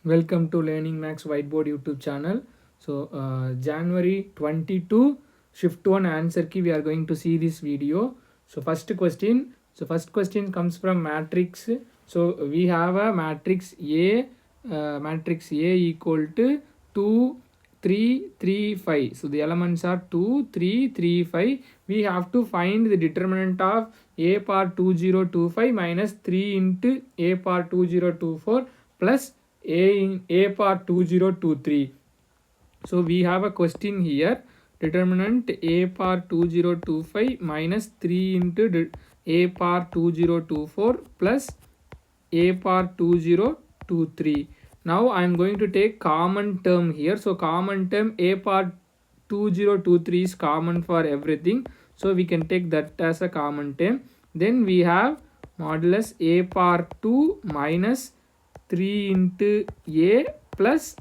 Welcome to Learning Max Whiteboard YouTube channel. So January 22 shift 1 answer key we are going to see this video. So first question comes from matrix. So we have a matrix A equal to 2 3 3 5. So the elements are 2 3 3 5. We have to find the determinant of A power 2025 minus 3 into A power 2024 plus A power 2023. So we have a question here. Determinant A power 2025 minus 3 into A power 2024 plus A power 2023. Now I am going to take common term here. So common term A power 2023 is common for everything. So we can take that as a common term. Then we have modulus A power 2 minus 3 into A plus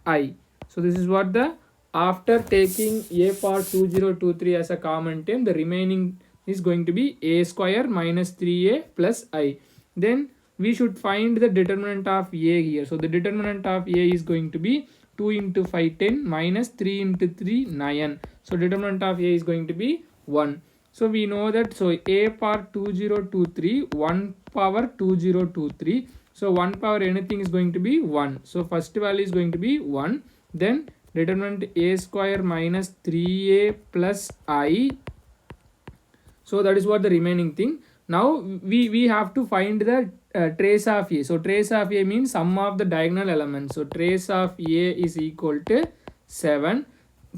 I. So this is what the, after taking A power 2023 as a common term, the remaining is going to be A square minus 3A plus I. Then we should find the determinant of A here. So the determinant of A is going to be 2 into 5 10 minus 3 into 3 9. So determinant of A is going to be 1. So we know that, so A power 2023 1 power 2023. So 1 power anything is going to be 1. So first value is going to be 1. Then determinant A square minus 3A plus I. So that is what the remaining thing. Now we have to find the trace of A. So trace of A means sum of the diagonal elements. So trace of A is equal to 7.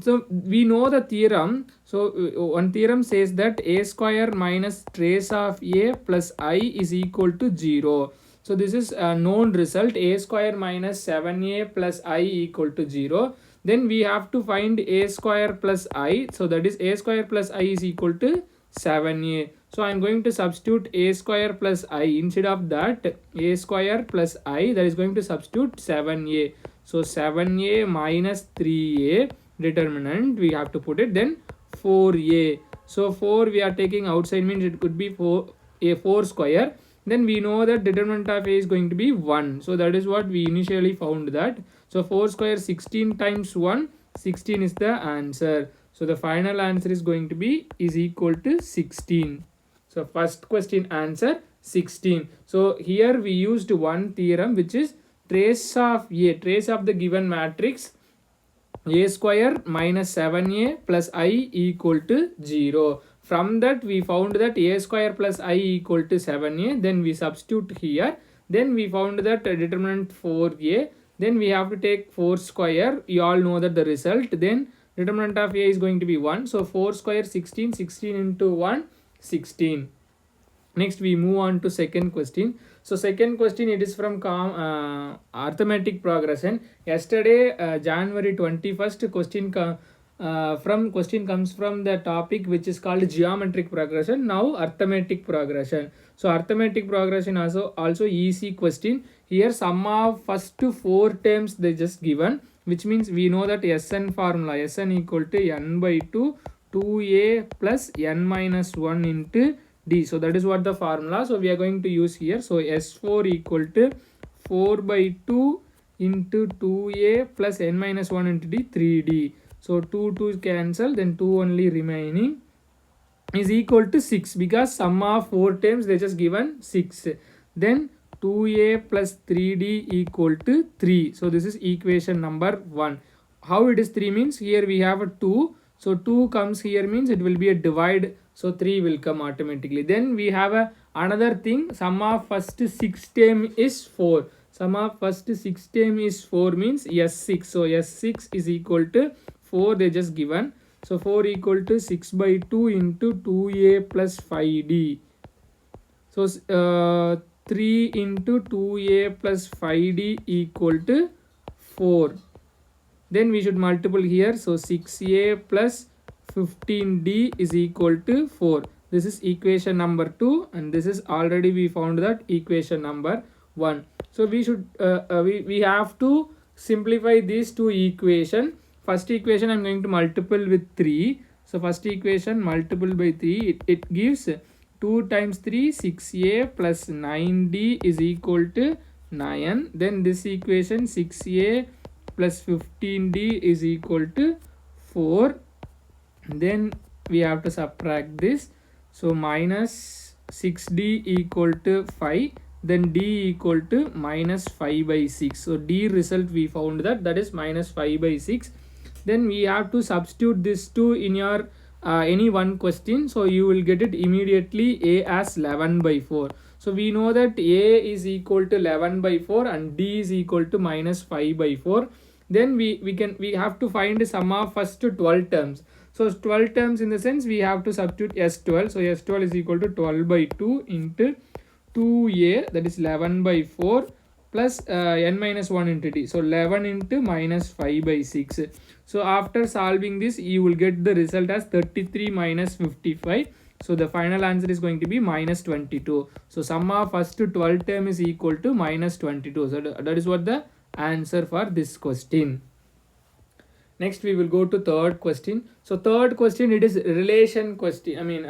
So we know the theorem. So one theorem says that A square minus trace of A plus I is equal to 0. So this is a known result. A square minus 7A plus I equal to 0. Then we have to find A square plus I. So that is A square plus I is equal to 7A. So I am going to substitute A square plus I. Instead of that, A square plus I, that is going to substitute 7A. So 7A minus 3A determinant we have to put it. Then 4A. So 4 we are taking outside means it could be 4 square. Then we know that determinant of A is going to be 1. So that is what we initially found that. So 4 square 16 times 1, 16 is the answer. So the final answer is going to be is equal to 16. So first question answer 16. So here we used one theorem, which is trace of A, trace of the given matrix A square minus 7A plus I equal to 0. From that we found that A square plus I equal to 7A. Then we substitute here. Then we found that determinant 4A. Then we have to take 4 square. You all know that the result. Then determinant of A is going to be 1. So 4 square 16. 16 into 1 16. Next we move on to second question. So second question, it is from arithmetic progression. Yesterday January 21st question comes from the topic which is called geometric progression. Now arithmetic progression. So arithmetic progression also easy question. Here sum of first 4 terms they just given, which means we know that Sn formula, Sn equal to n by 2 2a plus n minus 1 into d. So that is what the formula. So we are going to use here. So S4 equal to 4 by 2 into 2a plus n minus 1 into d, 3d. So 2 cancel, then 2 only remaining is equal to 6, because sum of 4 terms they just given 6. Then 2a plus 3d equal to 3. So this is equation number 1. How it is 3 means, here we have a 2. So 2 comes here means it will be a divide. So 3 will come automatically. Then we have another thing. Sum of first 6 term is 4. Sum of first 6 term is 4 means S6. So S6 is equal to 4 they just given. So 4 equal to 6 by 2 into 2a plus 5d. So 3 into 2a plus 5d equal to 4. Then we should multiple here. So 6a plus 15d is equal to 4. This is equation number 2, and this is already we found that equation number 1. So we should we have to simplify these two equation. First equation I am going to multiple with 3. So first equation multiple by 3, it gives 2 times 3 6a plus 9d is equal to 9. Then this equation 6a plus 15d is equal to 4. Then we have to subtract this. So minus 6d equal to 5. Then d equal to minus 5 by 6. So d result we found that is minus 5 by 6. Then we have to substitute this 2 in your any one question. So you will get it immediately a as 11 by 4. So we know that a is equal to 11 by 4 and d is equal to minus 5 by 4. Then we have to find the sum of first 12 terms. So 12 terms in the sense we have to substitute S12. So S12 is equal to 12 by 2 into 2a, that is 11 by 4 plus n minus 1 into d. So 11 into minus 5 by 6. So after solving this, you will get the result as 33 minus 55. So the final answer is going to be minus 22. So sum of first 12 term is equal to minus 22. So that is what the answer for this question. Next we will go to third question. So third question, it is relation question. I mean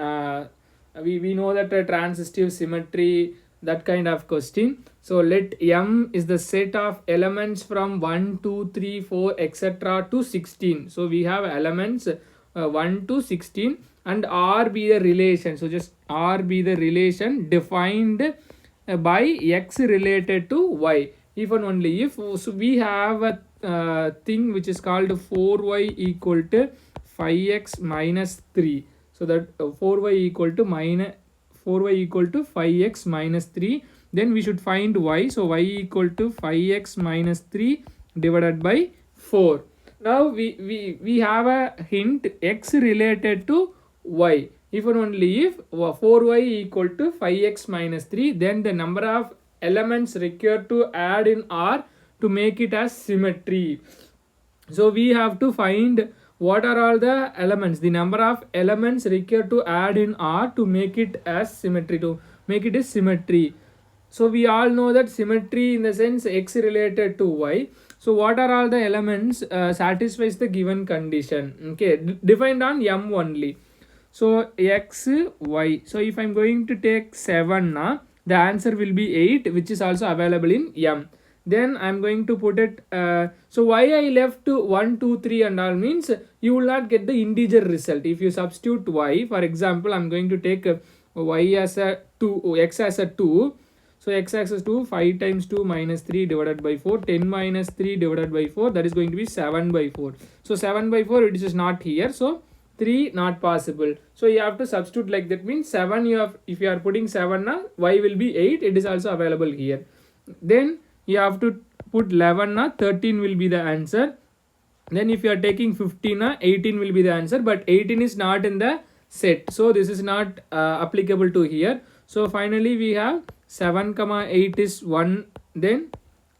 we know that transitive symmetry, that kind of question. So let M is the set of elements from 1 2 3 4 etc to 16. So we have elements 1 to 16 and R be the relation. So just R be the relation defined by X related to Y. If and only if, so we have a thing which is called 4y equal to 5x minus 3. So that 4y equal to 5x minus 3. Then we should find y. So y equal to 5x minus 3 divided by 4. Now we have a hint x related to y. If and only if 4y equal to 5x minus 3, then the number of elements required to add in R to make it as symmetry. So we have to find what are all the elements, the number of elements required to add in R to make it as symmetry, to make it a symmetry. So we all know that symmetry in the sense x related to y. So what are all the elements satisfies the given condition, okay, defined on M only. So x, y. So if I'm going to take 7 now, the answer will be 8, which is also available in M. Then I'm going to put it, so why I left 1 2 3 and all means you will not get the integer result. If you substitute y, for example, I'm going to take y as a 2, x as a 2. So x axis 2, 5 times 2 minus 3 divided by 4, 10 minus 3 divided by 4, that is going to be 7 by 4. So 7 by 4, it is not here, so 3 not possible. So you have to substitute like that, means 7 you have, if you are putting 7 now, y will be 8, it is also available here. Then you have to put 11 now, 13 will be the answer. Then if you are taking 15 now, 18 will be the answer, but 18 is not in the set, so this is not applicable to here. So finally we have 7 comma 8 is 1, then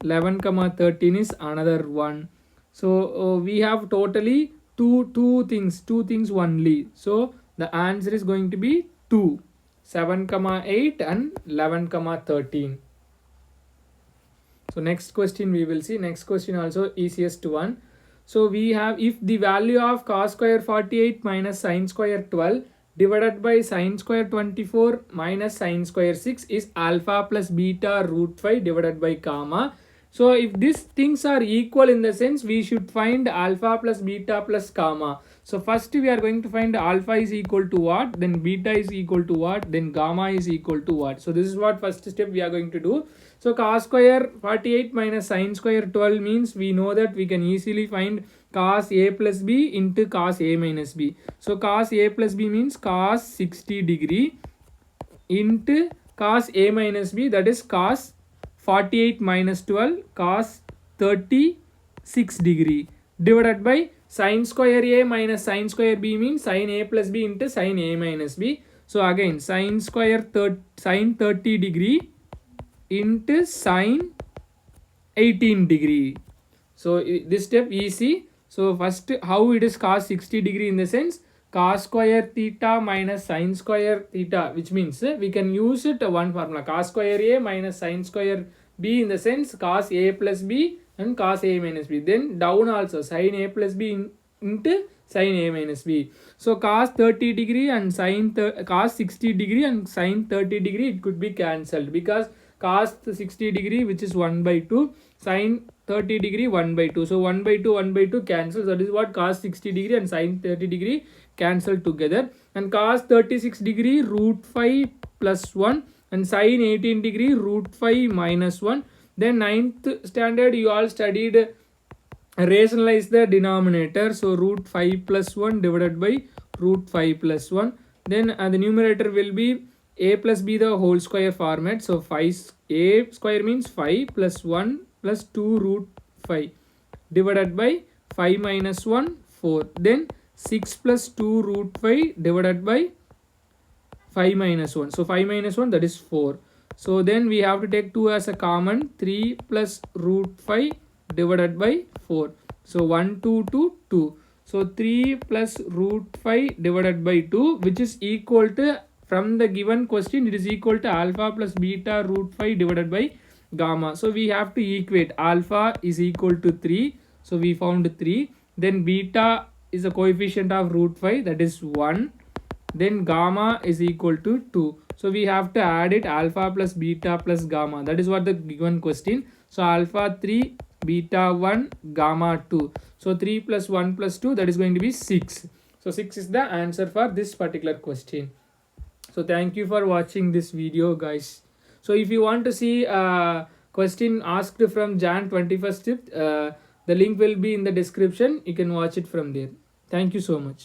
11 comma 13 is another 1. So we have totally two things only. So the answer is going to be 2, 7 comma 8 and 11 comma 13. So next question we will see. Next question also easiest one. So we have, if the value of cos square 48 minus sin square 12 divided by sin square 24 minus sin square 6 is alpha plus beta root 5 divided by gamma. So if these things are equal, in the sense we should find alpha plus beta plus gamma. So first we are going to find alpha is equal to what, then beta is equal to what, then gamma is equal to what. So this is what first step we are going to do. So cos square 48 minus sin square 12 means we know that we can easily find cos a plus b into cos a minus b. So cos a plus b means cos 60 degree into cos a minus b, that is cos 48 minus 12 cos 36 degree divided by sin square a minus sin square b means sin a plus b into sin a minus b. So again sin square sin 30 degree into sin 18 degree. So this step easy. So first how it is cos 60 degree, in the sense cos square theta minus sin square theta, which means we can use it one formula, cos square a minus sin square b, in the sense cos a plus b and cos a minus b. Then down also sin a plus b into sin a minus b. So cos 30 degree and cos 60 degree and sin 30 degree, it could be cancelled because cos 60 degree, which is 1 by 2, sin 30 degree 1 by 2. So 1 by 2, 1 by 2 cancels. That is what cos 60 degree and sin 30 degree cancel together. And cos 36 degree root 5 plus 1 and sin 18 degree root 5 minus 1. Then 9th standard you all studied rationalize the denominator. So root 5 plus 1 divided by root 5 plus 1. Then the numerator will be a plus b the whole square format. So 5 a square means 5 plus 1 plus 2 root 5 divided by 5 minus 1 4. Then 6 plus 2 root 5 divided by 5 minus 1. So 5 minus 1, that is 4. So then we have to take 2 as a common. 3 plus root 5 divided by 4. So 1 2 2 2. So 3 plus root 5 divided by 2, which is equal to, from the given question, it is equal to alpha plus beta root 5 divided by gamma. So we have to equate. Alpha is equal to 3. So we found 3. Then beta is a coefficient of root 5, that is 1. Then gamma is equal to 2. So we have to add it, alpha plus beta plus gamma. That is what the given question. So alpha 3, beta 1, gamma 2. So 3 plus 1 plus 2, that is going to be 6. So 6 is the answer for this particular question. So thank you for watching this video, guys. So if you want to see a question asked from Jan 21st, the link will be in the description. You can watch it from there. Thank you so much.